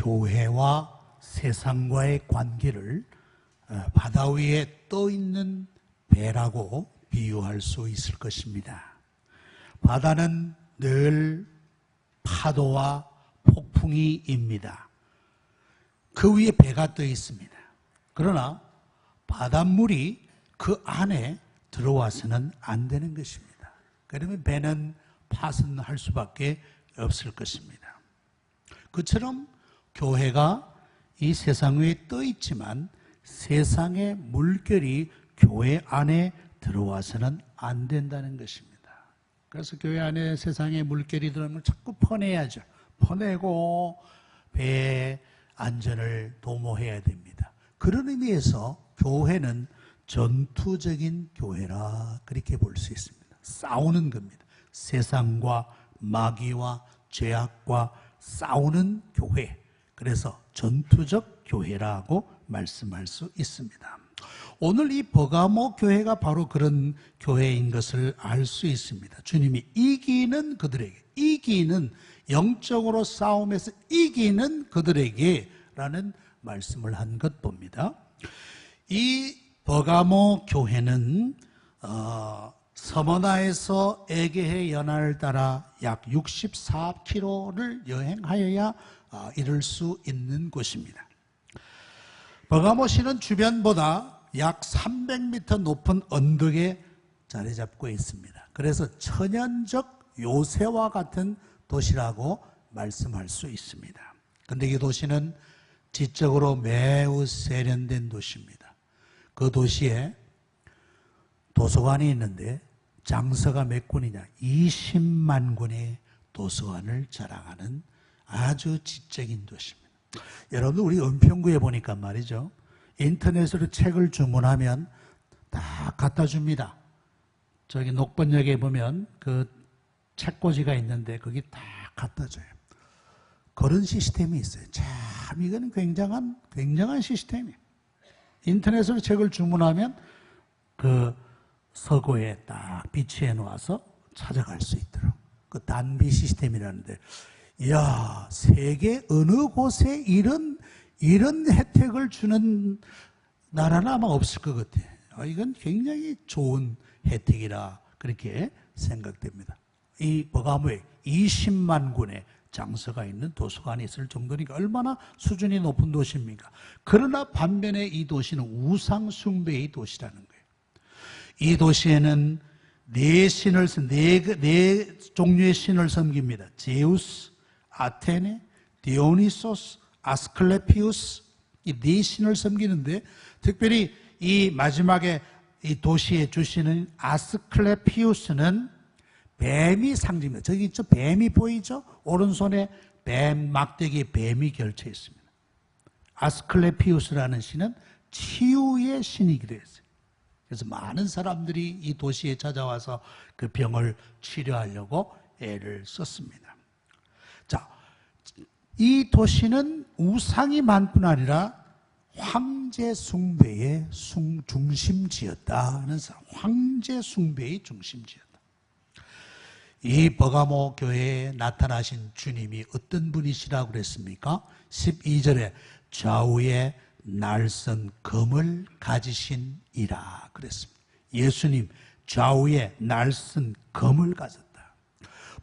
교회와 세상과의 관계를 바다 위에 떠 있는 배라고 비유할 수 있을 것입니다. 바다는 늘 파도와 폭풍이입니다. 그 위에 배가 떠 있습니다. 그러나 바닷물이 그 안에 들어와서는 안 되는 것입니다. 그러면 배는 파손할 수밖에 없을 것입니다. 그처럼 교회가 이 세상 위에 떠 있지만 세상의 물결이 교회 안에 들어와서는 안 된다는 것입니다. 그래서 교회 안에 세상의 물결이 들어오면 자꾸 퍼내야죠. 퍼내고 배의 안전을 도모해야 됩니다. 그런 의미에서 교회는 전투적인 교회라 그렇게 볼 수 있습니다. 싸우는 겁니다. 세상과 마귀와 죄악과 싸우는 교회. 그래서 전투적 교회라고 말씀할 수 있습니다. 오늘 이 버가모 교회가 바로 그런 교회인 것을 알 수 있습니다. 주님이 이기는 그들에게, 이기는 영적으로 싸움에서 이기는 그들에게 라는 말씀을 한 것 봅니다. 이 버가모 교회는 서머나에서 에게해 연안을 따라 약 64km를 여행하여야 이룰 수 있는 곳입니다. 버가모시는 주변보다 약 300m 높은 언덕에 자리 잡고 있습니다. 그래서 천연적 요새와 같은 도시라고 말씀할 수 있습니다. 그런데 이 도시는 지적으로 매우 세련된 도시입니다. 그 도시에 도서관이 있는데 장서가 몇 권이냐? 20만 권의 도서관을 자랑하는 아주 지적인 도시입니다. 여러분들 우리 은평구에 보니까 말이죠. 인터넷으로 책을 주문하면 다 갖다 줍니다. 저기 녹번역에 보면 그 책꽂이가 있는데 거기 다 갖다 줘요. 그런 시스템이 있어요. 참 이거는 굉장한 시스템이에요. 인터넷으로 책을 주문하면 그 서고에 딱 비치해 놓아서 찾아갈 수 있도록 그 단비 시스템이라는데, 이야, 세계 어느 곳에 이런 혜택을 주는 나라는 아마 없을 것 같아요. 이건 굉장히 좋은 혜택이라 그렇게 생각됩니다. 이 버가모에 20만 군의 장서가 있는 도서관이 있을 정도니까 얼마나 수준이 높은 도시입니까? 그러나 반면에 이 도시는 우상 숭배의 도시라는 거예요. 이 도시에는 네 종류의 신을 섬깁니다. 제우스, 아테네, 디오니소스, 아스클레피우스, 이 네 신을 섬기는데 특별히 이 마지막에 이 도시의 주신은 아스클레피우스는 뱀이 상징입니다. 저기 있죠? 뱀이 보이죠? 오른손에 뱀, 막대기에 뱀이 결쳐 있습니다. 아스클레피우스라는 신은 치유의 신이기도 했어요. 그래서 많은 사람들이 이 도시에 찾아와서 그 병을 치료하려고 애를 썼습니다. 자, 이 도시는 우상이 많뿐 아니라 황제 숭배의 중심지였다는 사람. 황제 숭배의 중심지였다. 이 버가모 교회에 나타나신 주님이 어떤 분이시라고 그랬습니까? 12절에 좌우에 날선 검을 가지신 이라 그랬습니다. 예수님 좌우에 날선 검을 가졌다.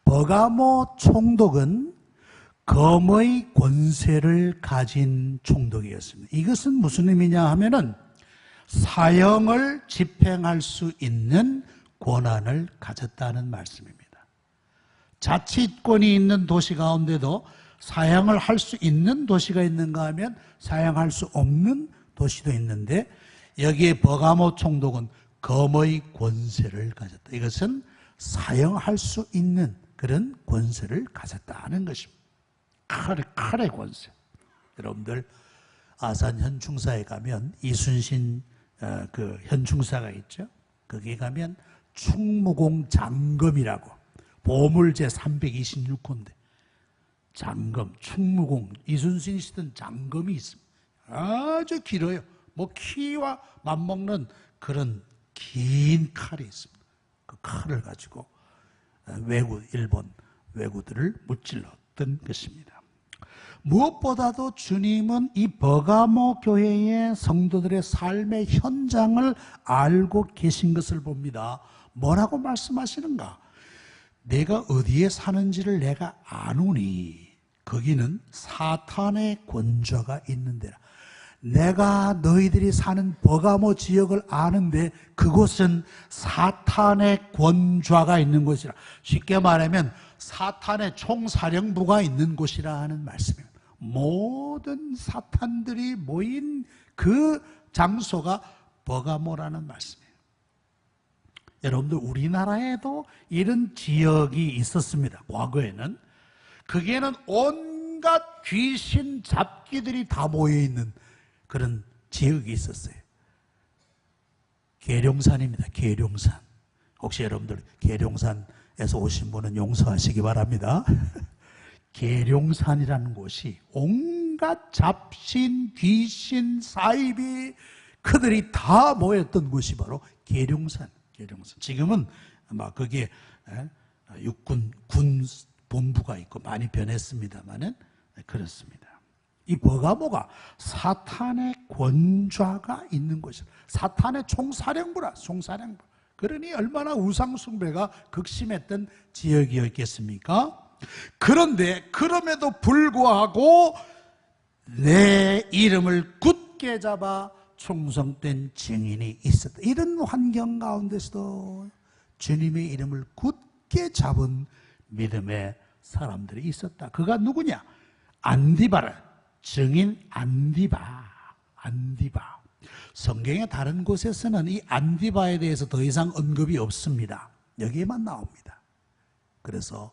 버가모 총독은 검의 권세를 가진 총독이었습니다. 이것은 무슨 의미냐 하면은 사형을 집행할 수 있는 권한을 가졌다는 말씀입니다. 자치권이 있는 도시 가운데도 사형을 할 수 있는 도시가 있는가 하면 사형할 수 없는 도시도 있는데 여기에 버가모 총독은 검의 권세를 가졌다. 이것은 사형할 수 있는 그런 권세를 가졌다는 것입니다. 칼의 권세. 여러분들 아산 현충사에 가면 이순신 그 현충사가 있죠. 거기 가면 충무공 장검이라고 보물제 326호인데 장검, 충무공, 이순신이 쓰던 장검이 있습니다. 아주 길어요. 뭐 키와 맞먹는 그런 긴 칼이 있습니다. 그 칼을 가지고 일본 왜구들을 무찔렀던 것입니다. 무엇보다도 주님은 이 버가모 교회의 성도들의 삶의 현장을 알고 계신 것을 봅니다. 뭐라고 말씀하시는가? 내가 어디에 사는지를 내가 아노니 거기는 사탄의 권좌가 있는 데라. 내가 너희들이 사는 버가모 지역을 아는데 그곳은 사탄의 권좌가 있는 곳이라. 쉽게 말하면 사탄의 총사령부가 있는 곳이라 하는 말씀입니다. 모든 사탄들이 모인 그 장소가 버가모라는 말씀이에요. 여러분들 우리나라에도 이런 지역이 있었습니다. 과거에는. 거기에는 온갖 귀신 잡기들이 다 모여있는 그런 지역이 있었어요. 계룡산입니다. 계룡산. 혹시 여러분들 계룡산에서 오신 분은 용서하시기 바랍니다. 계룡산이라는 곳이 온갖 잡신, 귀신, 사이비 그들이 다 모였던 곳이 바로 계룡산. 지금은 아마 거기에 육군 군 본부가 있고 많이 변했습니다만은 그렇습니다. 이 버가모가 사탄의 권좌가 있는 곳이다. 사탄의 총사령부라. 그러니 얼마나 우상숭배가 극심했던 지역이었겠습니까? 그런데 그럼에도 불구하고 내 이름을 굳게 잡아 충성된 증인이 있었다. 이런 환경 가운데서도 주님의 이름을 굳게 잡은 믿음의 사람들이 있었다. 그가 누구냐? 안디바라. 증인 안디바. 성경의 다른 곳에서는 이 안디바에 대해서 더 이상 언급이 없습니다. 여기에만 나옵니다. 그래서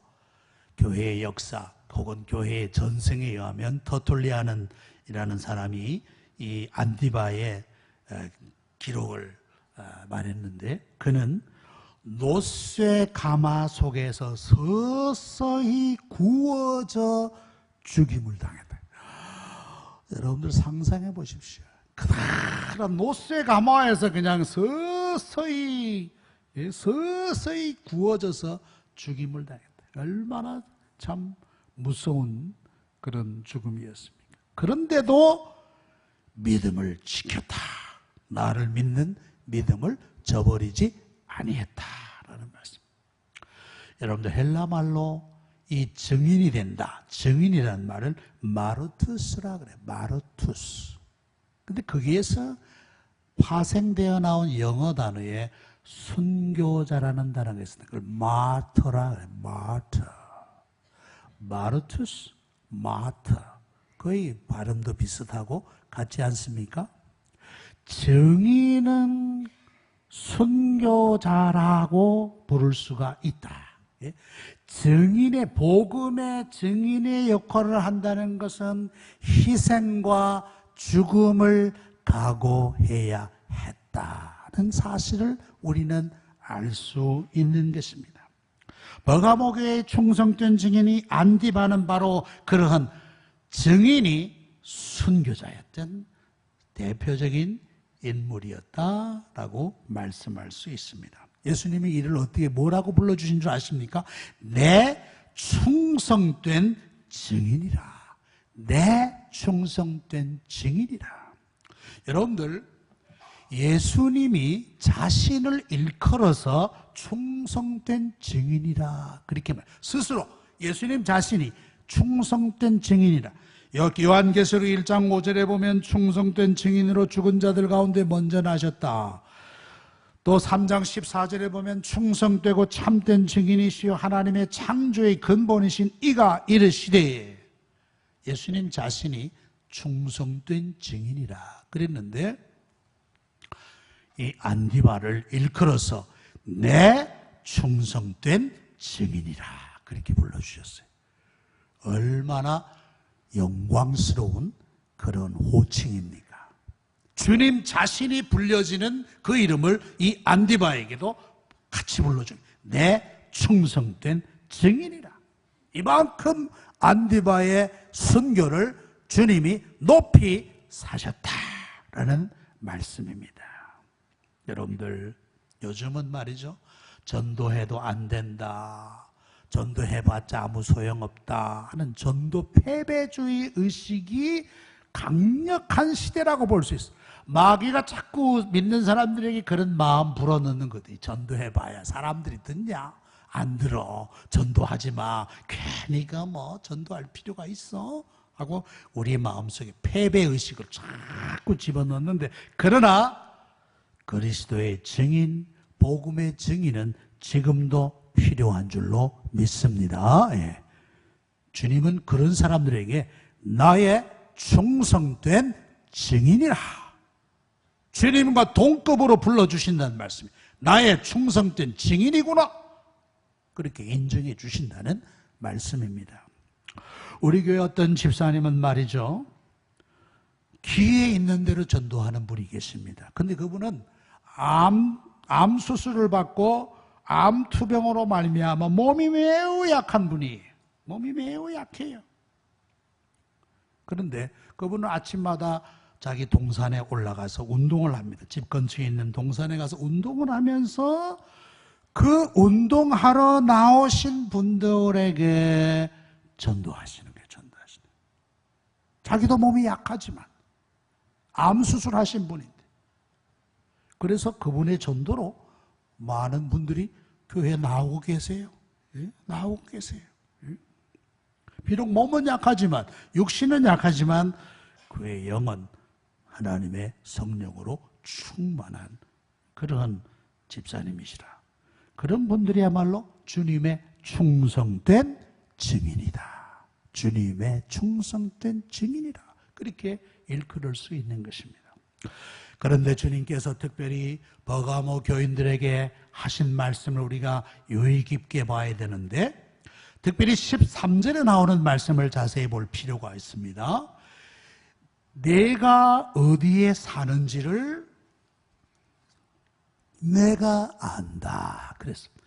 교회의 역사 혹은 교회의 전승에 의하면 터툴리안이라는 사람이 이 안디바의 기록을 말했는데 그는 노쇠 가마 속에서 서서히 구워져 죽임을 당했다. 여러분들 상상해 보십시오. 그다란 노쇠 가마에서 그냥 서서히 구워져서 죽임을 당했다. 얼마나 참 무서운 그런 죽음이었습니까? 그런데도 믿음을 지켰다. 나를 믿는 믿음을 저버리지 아니했다라는 말씀. 여러분들 헬라 말로 이 증인이 된다. 증인이라는 말을 마르투스라 그래. 마르투스. 근데 거기에서 파생되어 나온 영어 단어에 순교자라는 단어가 있습니다. 그걸 마터라 그래. 마르투스, 마터. 거의 발음도 비슷하고 같지 않습니까? 증인은 순교자라고 부를 수가 있다. 증인의 복음의 증인의 역할을 한다는 것은 희생과 죽음을 각오해야 했다는 사실을 우리는 알 수 있는 것입니다. 버가모 교회의 충성된 증인이 안디바는 바로 그러한 증인이 순교자였던 대표적인 인물이었다라고 말씀할 수 있습니다. 예수님이 이를 어떻게 뭐라고 불러주신 줄 아십니까? 내 충성된 증인이라. 내 충성된 증인이라. 여러분들 예수님이 자신을 일컬어서 충성된 증인이라 그렇게 말. 스스로 예수님 자신이 충성된 증인이라. 요한계시록 1장 5절에 보면 충성된 증인으로 죽은 자들 가운데 먼저 나셨다. 또 3장 14절에 보면 충성되고 참된 증인이시요 하나님의 창조의 근본이신 이가 이르시되 예수님 자신이 충성된 증인이라 그랬는데 이 안디바를 일컬어서 내 충성된 증인이라 그렇게 불러주셨어요. 얼마나 영광스러운 그런 호칭입니까? 주님 자신이 불려지는 그 이름을 이 안디바에게도 같이 불러줘요. 내 충성된 증인이라. 이만큼 안디바의 순교를 주님이 높이 사셨다라는 말씀입니다. 여러분들 요즘은 말이죠, 전도해도 안 된다, 전도해봤자 아무 소용없다 하는 전도 패배주의 의식이 강력한 시대라고 볼 수 있어요. 마귀가 자꾸 믿는 사람들에게 그런 마음 불어넣는 거지. 전도해봐야 사람들이 듣냐? 안 들어. 전도하지 마. 괜히 뭐 전도할 필요가 있어? 하고 우리 마음속에 패배의식을 자꾸 집어넣는데, 그러나 그리스도의 증인, 복음의 증인은 지금도 필요한 줄로 믿습니다. 예. 주님은 그런 사람들에게 나의 충성된 증인이라, 주님과 동급으로 불러주신다는 말씀이에요. 나의 충성된 증인이구나, 그렇게 인정해 주신다는 말씀입니다. 우리 교회 어떤 집사님은 말이죠, 기회 있는 대로 전도하는 분이 계십니다. 근데 그분은 암 수술을 받고 암 투병으로 말미암아 몸이 매우 약한 분이에요. 몸이 매우 약해요. 그런데 그분은 아침마다 자기 동산에 올라가서 운동을 합니다. 집 근처에 있는 동산에 가서 운동을 하면서 그 운동하러 나오신 분들에게 전도하시는 거예요. 전도하시는 거예요. 자기도 몸이 약하지만 암 수술하신 분인데, 그래서 그분의 전도로 많은 분들이 교회에 나오고 계세요. 예? 나오고 계세요. 예? 비록 몸은 약하지만, 육신은 약하지만 그의 영은 하나님의 성령으로 충만한 그런 집사님이시라. 그런 분들이야말로 주님의 충성된 증인이다. 주님의 충성된 증인이라, 그렇게 일컬을 수 있는 것입니다. 그런데 주님께서 특별히 버가모 교인들에게 하신 말씀을 우리가 유의 깊게 봐야 되는데, 특별히 13절에 나오는 말씀을 자세히 볼 필요가 있습니다. 내가 어디에 사는지를 내가 안다 그랬습니다.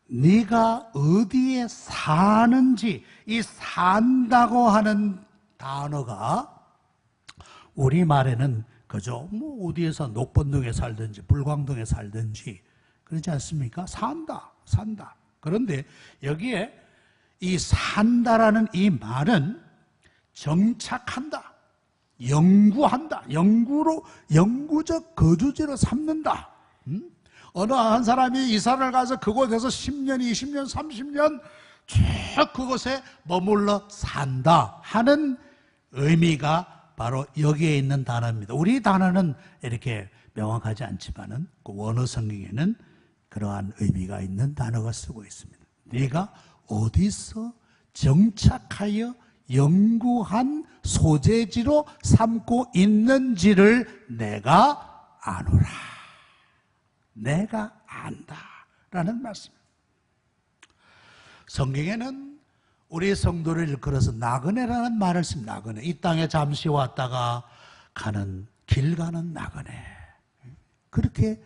네가 어디에 사는지, 이 산다고 하는 단어가 우리말에는 그죠, 어디에서 녹번동에 살든지 불광동에 살든지 그렇지 않습니까? 산다. 그런데 여기에 이 산다라는 이 말은 정착한다, 영구한다, 영구적 거주지로 삼는다. 어느 한 사람이 이사를 가서 그곳에서 10년, 20년, 30년 쭉 그곳에 머물러 산다 하는 의미가 바로 여기에 있는 단어입니다. 우리 단어는 이렇게 명확하지 않지만은 그 원어 성경에는 그러한 의미가 있는 단어가 쓰고 있습니다. 네가 어디서 정착하여 영구한 소재지로 삼고 있는지를 내가 아노라. 내가 안다라는 말씀입니다. 성경에는 우리 성도를 일컬어서 나그네라는 말을 씁니다. 나그네. 이 땅에 잠시 왔다가 길 가는 나그네. 그렇게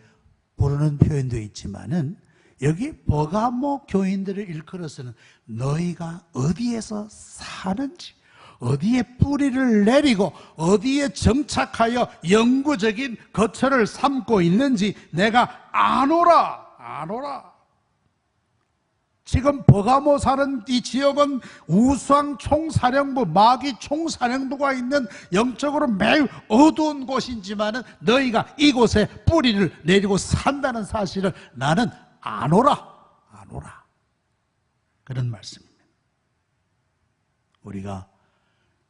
부르는 표현도 있지만은 여기 버가모 교인들을 일컬어서는 너희가 어디에서 사는지, 어디에 뿌리를 내리고 어디에 정착하여 영구적인 거처를 삼고 있는지 내가 아노라. 지금 버가모 사는 이 지역은 우상 총사령부, 마귀 총사령부가 있는 영적으로 매우 어두운 곳이지만 너희가 이곳에 뿌리를 내리고 산다는 사실을 나는 아노라. 그런 말씀입니다. 우리가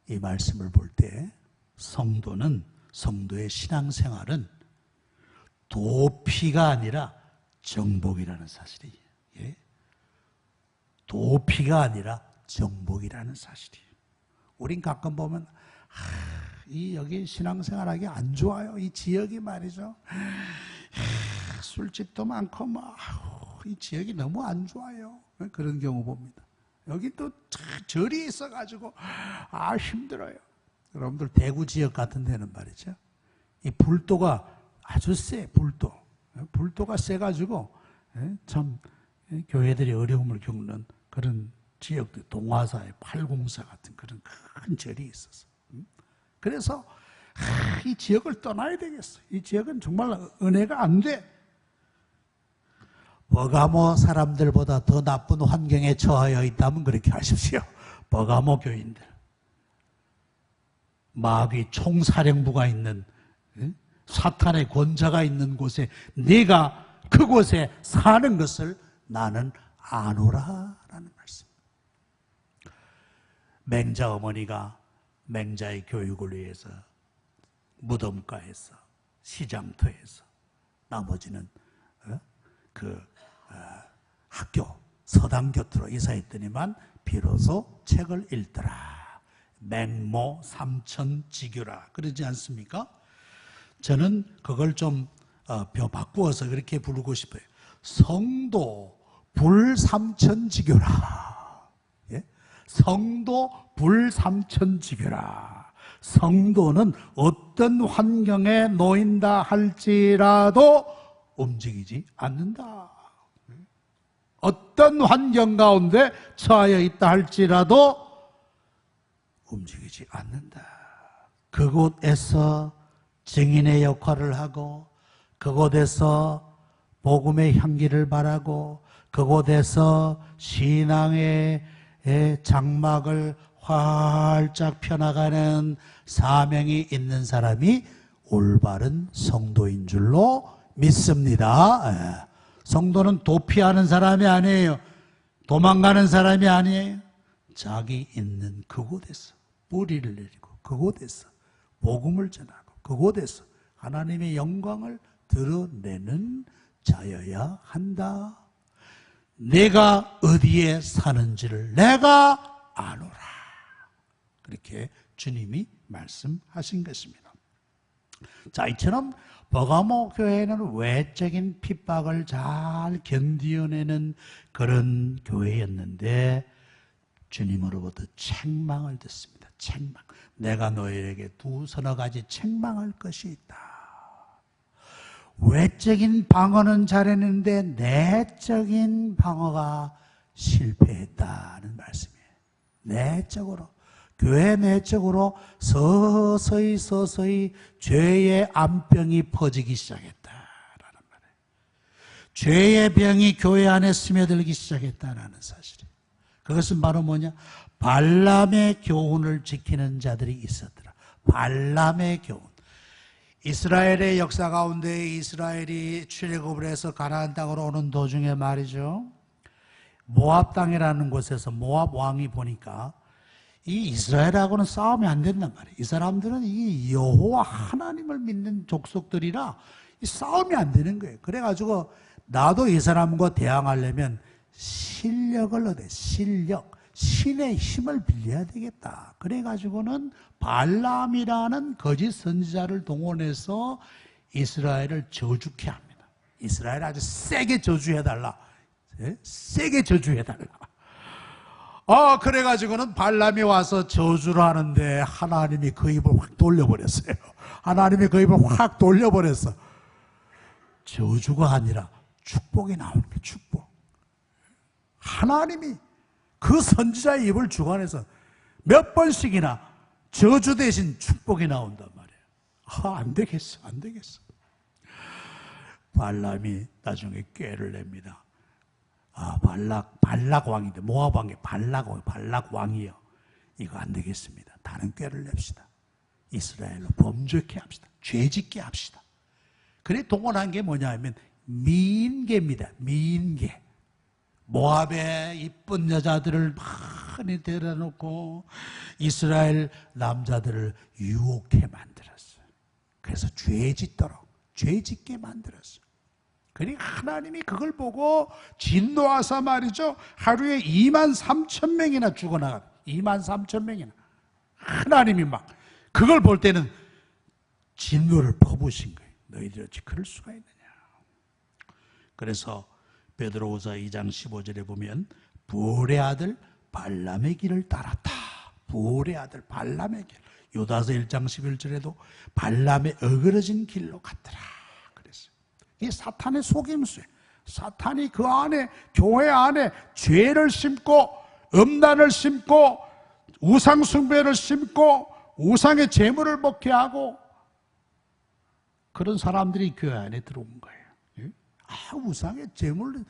이 말씀을 볼 때 성도의 신앙생활은 도피가 아니라 정복이라는 사실이에요. 예? 도피가 아니라 정복이라는 사실이에요. 우린 가끔 보면 여기 신앙생활하기 안 좋아요. 이 지역이 말이죠. 술집도 많고 이 지역이 너무 안 좋아요. 그런 경우 봅니다. 여기 또 절이 있어가지고 힘들어요. 여러분들 대구 지역 같은 데는 말이죠, 이 불도가 아주 세. 불도가 세가지고 참 교회들이 어려움을 겪는 그런 지역들, 동화사의 804 같은 그런 큰 절이 있어서, 그래서 이 지역을 떠나야 되겠어. 이 지역은 정말 은혜가 안 돼. 버가모 사람들보다 더 나쁜 환경에 처하여 있다면 그렇게 하십시오. 버가모 교인들, 마귀 총사령부가 있는, 사탄의 권자가 있는 곳에 네가 그곳에 사는 것을 나는 아노라라는 말씀. 맹자 어머니가 맹자의 교육을 위해서 무덤가에서, 시장터에서, 나머지는 학교, 서당 곁으로 이사했더니만 비로소 책을 읽더라. 맹모 삼천지교라 그러지 않습니까? 저는 그걸 좀 바꾸어서 그렇게 부르고 싶어요. 성도 불삼천지교라. 예? 성도 불삼천지교라. 성도는 어떤 환경에 놓인다 할지라도 움직이지 않는다. 어떤 환경 가운데 처하여 있다 할지라도 움직이지 않는다. 그곳에서 증인의 역할을 하고, 그곳에서 복음의 향기를 바라고, 그곳에서 신앙의 장막을 활짝 펴나가는 사명이 있는 사람이 올바른 성도인 줄로 믿습니다. 성도는 도피하는 사람이 아니에요. 도망가는 사람이 아니에요. 자기 있는 그곳에서 뿌리를 내리고, 그곳에서 복음을 전하고, 그곳에서 하나님의 영광을 드러내는 자여야 한다. 내가 어디에 사는지를 내가 아노라. 그렇게 주님이 말씀하신 것입니다. 자, 이처럼 버가모 교회는 외적인 핍박을 잘 견디어내는 그런 교회였는데 주님으로부터 책망을 듣습니다. 책망. 내가 너희에게 서너 가지 책망할 것이 있다. 외적인 방어는 잘했는데 내적인 방어가 실패했다는 말씀이에요. 내적으로. 교회 내적으로 서서히 죄의 암병이 퍼지기 시작했다라는 말이에요. 죄의 병이 교회 안에 스며들기 시작했다라는 사실이에요. 그것은 바로 뭐냐? 발람의 교훈을 지키는 자들이 있었더라. 발람의 교훈. 이스라엘의 역사 가운데 이스라엘이 출애굽을 해서 가나안 땅으로 오는 도중에 말이죠. 모압 땅이라는 곳에서 모압 왕이 보니까 이 이스라엘하고는 싸움이 안 된단 말이에요. 이 사람들은 이 여호와 하나님을 믿는 족속들이라 이 싸움이 안 되는 거예요. 그래가지고 나도 이 사람과 대항하려면 실력을 얻어야 돼. 실력. 신의 힘을 빌려야 되겠다. 그래가지고는 발람이라는 거짓 선지자를 동원해서 이스라엘을 저주케 합니다. 이스라엘 아주 세게 저주해달라. 세게 저주해달라. 그래가지고는 발람이 와서 저주를 하는데 하나님이 그 입을 확 돌려버렸어요. 하나님이 그 입을 확 돌려버렸어. 저주가 아니라 축복이 나오는 거예요. 축복. 하나님이 그 선지자의 입을 주관해서 몇 번씩이나 저주 대신 축복이 나온단 말이에요. 안 되겠어. 안 되겠어. 발람이 나중에 꾀를 냅니다. 발락 왕인데, 모압 왕이 발락 왕이요. 이거 안 되겠습니다. 다른 꾀를 냅시다. 이스라엘로 범죄케 합시다. 죄짓게 합시다. 그래 동원한 게 뭐냐 하면 미인계입니다. 미인계. 모압의 이쁜 여자들을 많이 데려놓고 이스라엘 남자들을 유혹해 만들었어요. 그래서 죄짓도록, 죄짓게 만들었어요. 그러니까 하나님이 그걸 보고 진노하사 말이죠. 하루에 23,000명이나 죽어나가. 23,000명이나. 하나님이 막 그걸 볼 때는 진노를 퍼부으신 거예요. 너희들이 어찌 그럴 수가 있느냐. 그래서 베드로후서 2장 15절에 보면 부올의 아들 발람의 길을 따랐다. 부올의 아들 발람의 길. 요다서 1장 11절에도 발람의 어그러진 길로 갔더라. 그랬어요. 이게 사탄의 속임수예요. 사탄이 그 안에, 교회 안에 죄를 심고 음란을 심고 우상 숭배를 심고 우상의 재물을 먹게 하고 그런 사람들이 교회 안에 들어온 거예요. 우상의 제물,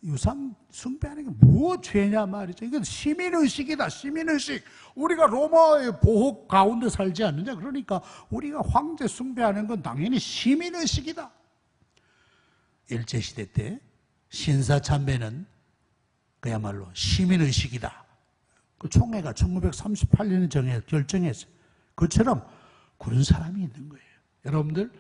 우상 숭배하는 게 뭐 죄냐 말이죠. 이건 시민의식이다. 시민의식. 우리가 로마의 보호 가운데 살지 않느냐. 그러니까 우리가 황제 숭배하는 건 당연히 시민의식이다. 일제시대 때 신사참배는 그야말로 시민의식이다. 그 총회가 1938년에 결정했어요. 그처럼 그런 사람이 있는 거예요. 여러분들,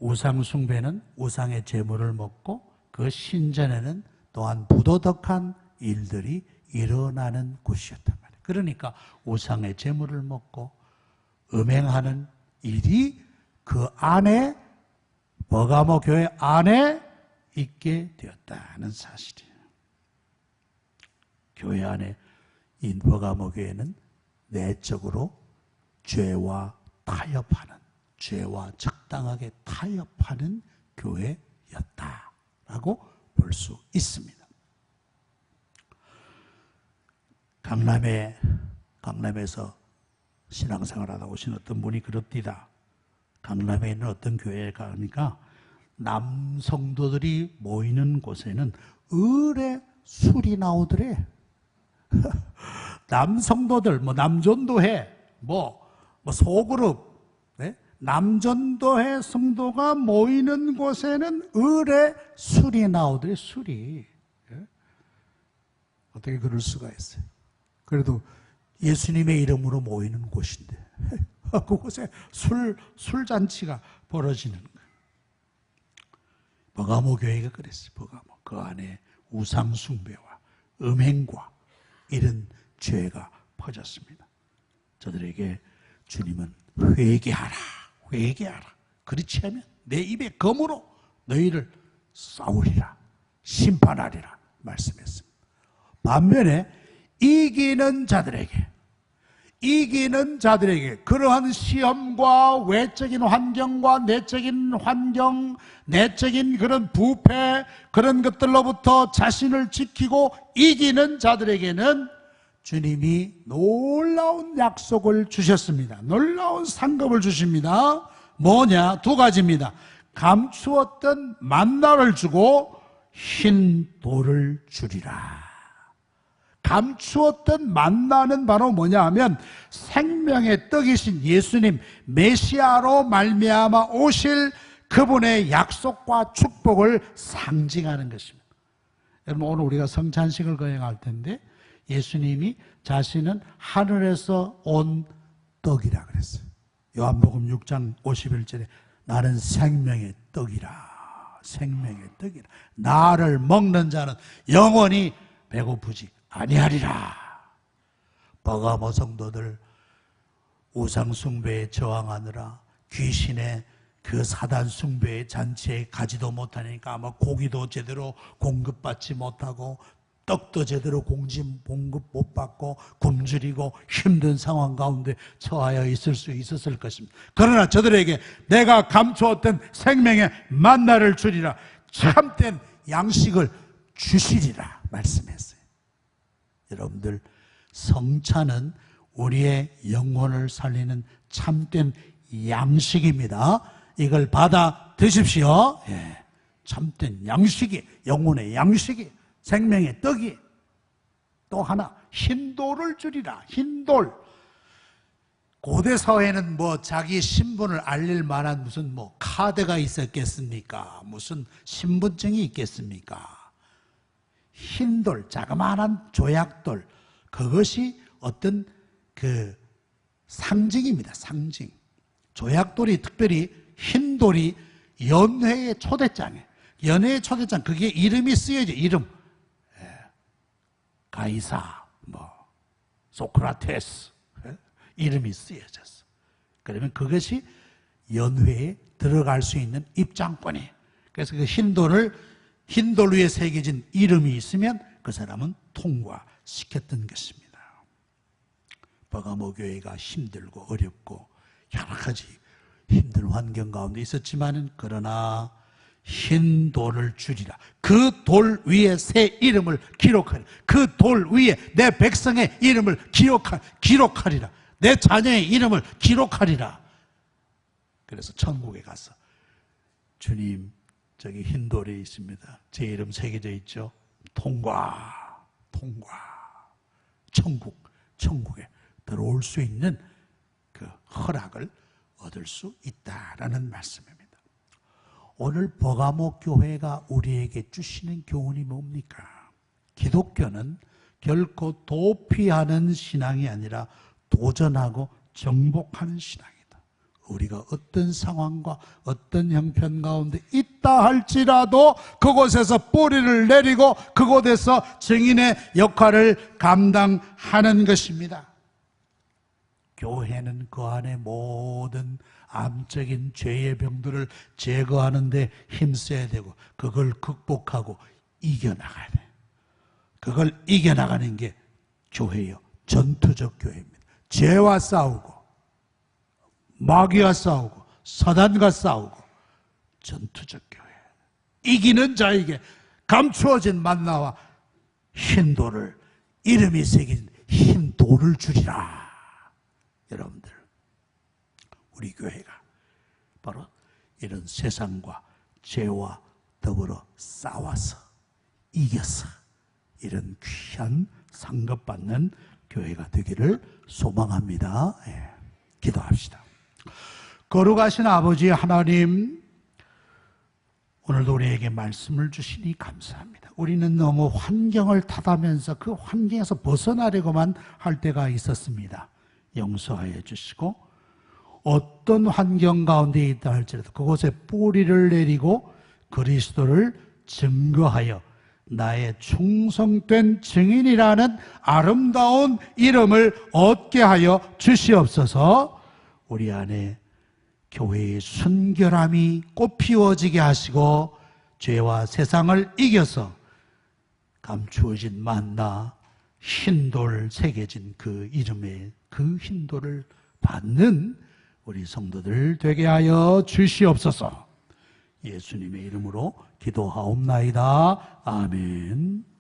우상 숭배는 우상의 제물을 먹고 그 신전에는 또한 부도덕한 일들이 일어나는 곳이었단 말이에요. 그러니까 우상의 제물을 먹고 음행하는 일이 그 안에, 버가모 교회 안에 있게 되었다는 사실이에요. 교회 안에 이 버가모 교회는 내적으로 죄와 타협하는, 죄와 적당하게 타협하는 교회였다라고 볼 수 있습니다. 강남에서 신앙생활하다 오신 어떤 분이 그럽디다. 강남에 있는 어떤 교회에 가니까 남성도들이 모이는 곳에는 을의 술이 나오더래. 남성도들, 남전도회, 소그룹, 네? 남전도회 성도가 모이는 곳에는 을의 술이 나오더래. 술이. 예? 어떻게 그럴 수가 있어요? 그래도 예수님의 이름으로 모이는 곳인데 그곳에 술잔치가 벌어지는 거예요. 버가모 교회가 그랬어요. 버가모. 그 안에 우상숭배와 음행과 이런 죄가 퍼졌습니다. 저들에게 주님은 회개하라. 그렇지 않으면 내 입에 검으로 너희를 싸우리라. 심판하리라 말씀했습니다. 반면에 이기는 자들에게 그러한 시험과 외적인 환경과 내적인 환경, 내적인 그런 부패, 그런 것들로부터 자신을 지키고 이기는 자들에게는 주님이 놀라운 약속을 주셨습니다. 놀라운 상급을 주십니다. 뭐냐? 두 가지입니다. 감추었던 만나를 주고 흰 돌을 주리라. 감추었던 만나는 바로 뭐냐 하면 생명의 떡이신 예수님 메시아로 말미암아 오실 그분의 약속과 축복을 상징하는 것입니다. 여러분, 오늘 우리가 성찬식을 거행할 텐데 예수님이 자신은 하늘에서 온 떡이라 그랬어요. 요한복음 6장 51절에 나는 생명의 떡이라. 생명의 떡이라. 나를 먹는 자는 영원히 배고프지 아니하리라. 버가모 성도들 우상 숭배에 저항하느라 귀신의 그 사단 숭배의 잔치에 가지도 못하니까 아마 고기도 제대로 공급받지 못하고 떡도 제대로 공급 못 받고 굶주리고 힘든 상황 가운데 처하여 있을 수 있었을 것입니다. 그러나 저들에게 내가 감추었던 생명의 만나를 주리라. 참된 양식을 주시리라 말씀했어요. 여러분들, 성찬은 우리의 영혼을 살리는 참된 양식입니다. 이걸 받아 드십시오. 예, 참된 양식이, 영혼의 양식이, 생명의 떡이. 또 하나, 흰돌을 주리라. 흰돌. 고대 사회는 자기 신분을 알릴 만한 무슨 카드가 있었겠습니까? 무슨 신분증이 있겠습니까? 흰돌, 자그마한 조약돌, 그것이 어떤 그 상징입니다. 상징. 조약돌이, 특별히 흰돌이 연회의 초대장에, 연회의 초대장, 그게 이름이 쓰여져. 이름. 가이사, 소크라테스, 이름이 쓰여졌어. 그러면 그것이 연회에 들어갈 수 있는 입장권이에요. 그래서 그 흰돌 위에 새겨진 이름이 있으면 그 사람은 통과시켰던 것입니다. 버가모 교회가 힘들고 어렵고 여러 가지 힘든 환경 가운데 있었지만은 그러나 흰 돌을 주리라. 그 돌 위에 새 이름을 기록하리라. 그 돌 위에 내 백성의 이름을 기록하리라. 내 자녀의 이름을 기록하리라. 그래서 천국에 가서 주님, 저기 흰 돌이 있습니다. 제 이름 새겨져 있죠. 통과. 천국에 들어올 수 있는 그 허락을 얻을 수 있다라는 말씀입니다. 오늘 버가모 교회가 우리에게 주시는 교훈이 뭡니까? 기독교는 결코 도피하는 신앙이 아니라 도전하고 정복하는 신앙이다. 우리가 어떤 상황과 어떤 형편 가운데 있다 할지라도 그곳에서 뿌리를 내리고 그곳에서 증인의 역할을 감당하는 것입니다. 교회는 그 안에 모든 암적인 죄의 병들을 제거하는 데 힘써야 되고 그걸 극복하고 이겨나가야 돼요. 그걸 이겨나가는 게 교회요. 전투적 교회입니다. 죄와 싸우고 마귀와 싸우고 사단과 싸우고 전투적 교회. 이기는 자에게 감추어진 만나와 흰 돌을 이름이 새긴 흰 돌을 주리라. 여러분들 우리 교회가 바로 이런 세상과 죄와 더불어 싸워서 이겨서 이런 귀한 상급받는 교회가 되기를 소망합니다. 기도합시다. 거룩하신 아버지 하나님, 오늘도 우리에게 말씀을 주시니 감사합니다. 우리는 너무 환경을 탓하면서 그 환경에서 벗어나려고만 할 때가 있었습니다. 용서하여 주시고 어떤 환경 가운데 있다 할지라도 그곳에 뿌리를 내리고 그리스도를 증거하여 나의 충성된 증인이라는 아름다운 이름을 얻게 하여 주시옵소서. 우리 안에 교회의 순결함이 꽃피워지게 하시고 죄와 세상을 이겨서 감추어진 만나 흰돌 새겨진 그 이름의 그 흰돌을 받는 우리 성도들 되게 하여 주시옵소서. 예수님의 이름으로 기도하옵나이다. 아멘.